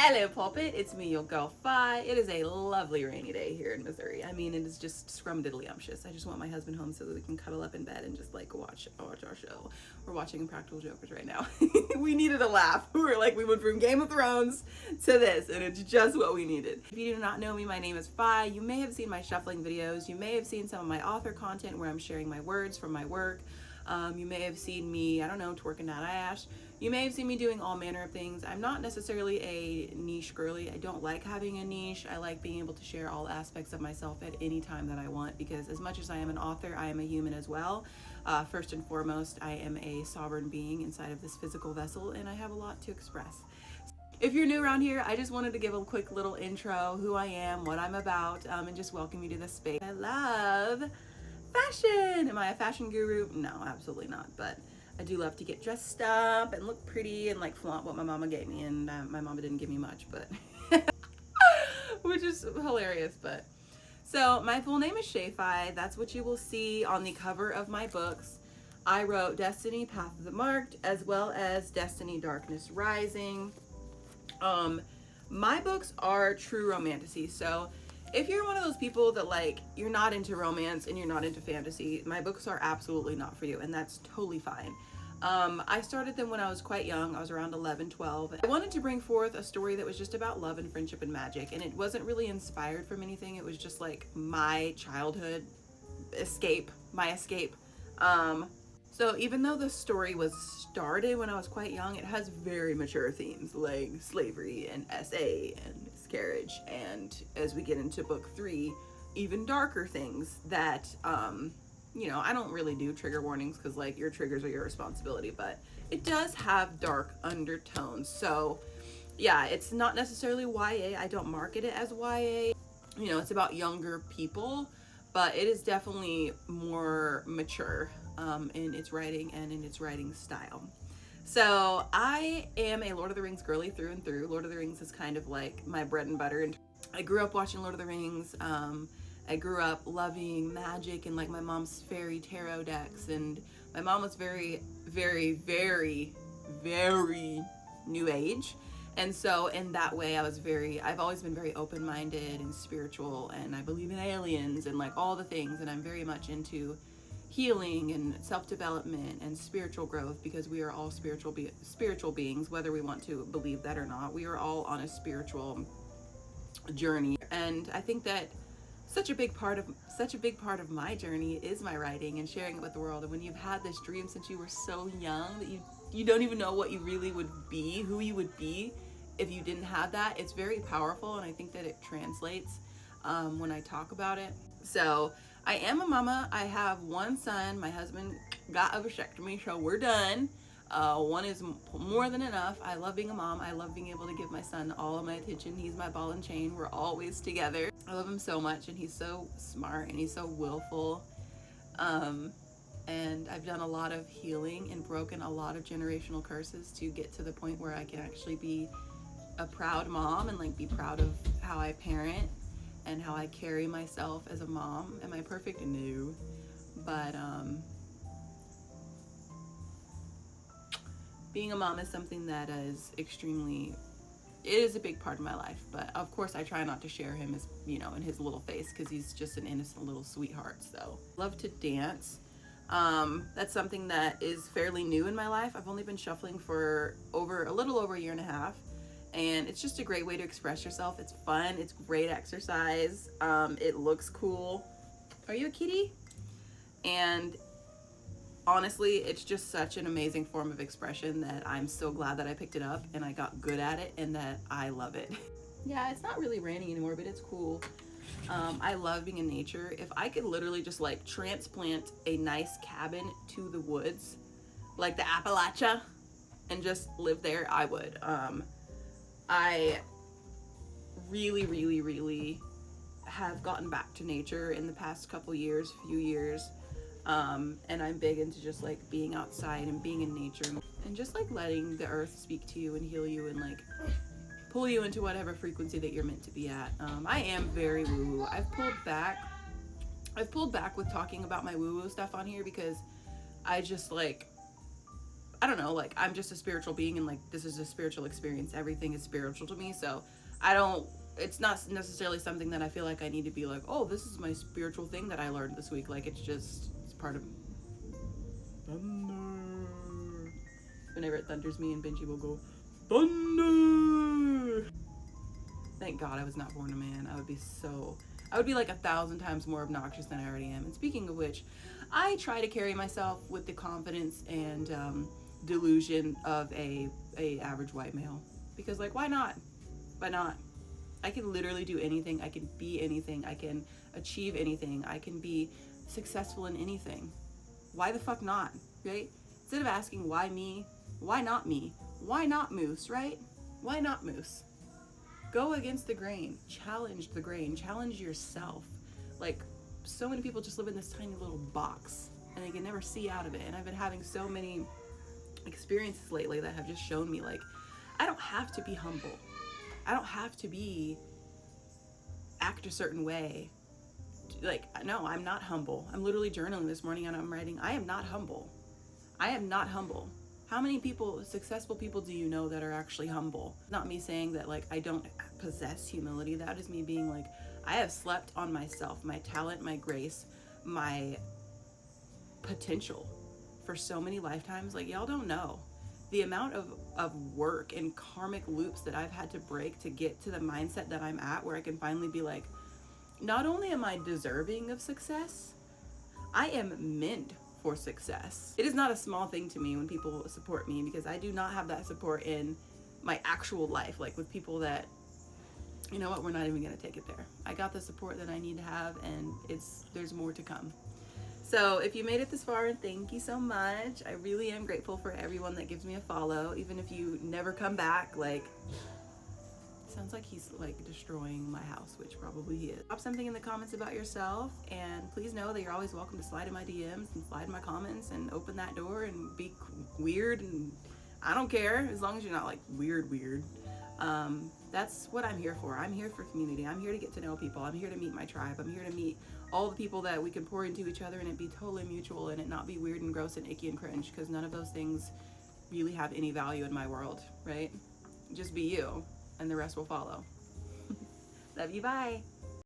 Hello, Pulpit. It's me, your girl Fi. It is a lovely rainy day here in Missouri. I mean, it is just scrumdiddlyumptious. I just want my husband home so that we can cuddle up in bed and just like watch our show. We're watching Impractical Jokers right now. We needed a laugh. We went from Game of Thrones to this, and it's just what we needed. If you do not know me, my name is Fi. You may have seen my shuffling videos. You may have seen some of my author content where I'm sharing my words from my work. You may have seen me, I don't know, twerking that ass. You may have seen me doing all manner of things. I'm not necessarily a niche girly. I don't like having a niche. I like being able to share all aspects of myself at any time that I want, because as much as I am an author, I am a human as well. First and foremost, I am a sovereign being inside of this physical vessel, and I have a lot to express. If you're new around here, I just wanted to give a quick little intro, who I am, what I'm about, and just welcome you to this space. I love fashion. Am I a fashion guru? No, absolutely not. But I do love to get dressed up and look pretty and like flaunt what my mama gave me. And my mama didn't give me much, but which is hilarious. But so my full name is Shay Fi. That's what you will see on the cover of my books. I wrote Destiny, Path of the Marked, as well as Destiny, Darkness Rising. My books are true romantasy. So if you're one of those people that like, you're not into romance and you're not into fantasy, my books are absolutely not for you, and that's totally fine. I started them when I was quite young. I was around 11, 12. I wanted to bring forth a story that was just about love and friendship and magic, and it wasn't really inspired from anything. It was just like my childhood escape, my escape. So even though the story was started when I was quite young, it has very mature themes like slavery and SA and miscarriage, and as we get into book 3, even darker things that I don't really do trigger warnings because like your triggers are your responsibility, but it does have dark undertones. So yeah, it's not necessarily YA. I don't market it as YA. It's about younger people, but it is definitely more mature in its writing and in its writing style. So I am a Lord of the Rings girly through and through. Lord of the Rings is kind of like my bread and butter. And I grew up watching Lord of the Rings. I grew up loving magic and like my mom's fairy tarot decks. And my mom was very, very, very, very new age. And so in that way, I've always been very open-minded and spiritual, and I believe in aliens and like all the things. And I'm very much into healing and self-development and spiritual growth, because we are all spiritual beings, whether we want to believe that or not. We are all on a spiritual journey, and I think that such a big part of my journey is my writing and sharing it with the world. And when you've had this dream since you were so young that you don't even know what you really would be, who you would be if you didn't have that, it's very powerful, and I think that it translates when I talk about it. So I am a mama. I have one son. My husband got a vasectomy, so we're done. One is more than enough. I love being a mom. I love being able to give my son all of my attention. He's my ball and chain. We're always together. I love him so much, and he's so smart, and he's so willful. And I've done a lot of healing and broken a lot of generational curses to get to the point where I can actually be a proud mom and like be proud of how I parent and how I carry myself as a mom. Am I perfect? No. But being a mom is something that is it is a big part of my life. But of course I try not to share him as, in his little face, because he's just an innocent little sweetheart. So love to dance. That's something that is fairly new in my life. I've only been shuffling for a little over a year and a half. And it's just a great way to express yourself. It's fun. It's great exercise. It looks cool. Are you a kitty? And honestly, it's just such an amazing form of expression that I'm so glad that I picked it up and I got good at it and that I love it. Yeah, it's not really raining anymore, but it's cool. I love being in nature. If I could literally just like transplant a nice cabin to the woods, like the Appalachia, and just live there, I would. I really, really, really have gotten back to nature in the past few years. And I'm big into just like being outside and being in nature and just like letting the earth speak to you and heal you and like pull you into whatever frequency that you're meant to be at. I am very woo-woo. I've pulled back with talking about my woo-woo stuff on here because I just like, I don't know, like I'm just a spiritual being, and like this is a spiritual experience. Everything is spiritual to me. So I don't, it's not necessarily something that I feel like I need to be like, oh, this is my spiritual thing that I learned this week. Like it's just, it's part of thunder. Whenever it thunders me, and Benji will go, thunder. Thank God I was not born a man. I would be like 1,000 times more obnoxious than I already am. And speaking of which, I try to carry myself with the confidence and delusion of a average white male, because like, why not? Why not? I can literally do anything. I can be anything. I can achieve anything. I can be successful in anything. Why the fuck not, right? Instead of asking why me, why not me? Why not Moose, right? Why not Moose? Go against the grain. Challenge the grain. Challenge yourself. Like, so many people just live in this tiny little box and they can never see out of it. And I've been having so many experiences lately that have just shown me, like, I don't have to be humble. I don't have to act a certain way. Like, no, I'm not humble. I'm literally journaling this morning and I'm writing, I am not humble. I am not humble. How many people, successful people, do you know that are actually humble? Not me saying that like I don't possess humility. That is me being like, I have slept on myself, my talent, my grace, my potential for so many lifetimes. Like, y'all don't know the amount of work and karmic loops that I've had to break to get to the mindset that I'm at, where I can finally be like, not only am I deserving of success, I am meant for success. It is not a small thing to me when people support me, because I do not have that support in my actual life, like with people that, you know what, we're not even gonna take it there. I got the support that I need to have, and there's more to come. So if you made it this far, thank you so much. I really am grateful for everyone that gives me a follow, even if you never come back. Like, sounds like he's like destroying my house, which probably he is. Drop something in the comments about yourself, and please know that you're always welcome to slide in my DMs and slide in my comments and open that door and be weird, and I don't care, as long as you're not like weird. That's what I'm here for. I'm here for community. I'm here to get to know people. I'm here to meet my tribe. I'm here to meet all the people that we can pour into each other and it be totally mutual and it not be weird and gross and icky and cringe, because none of those things really have any value in my world, right? Just be you, and the rest will follow. Love you, bye.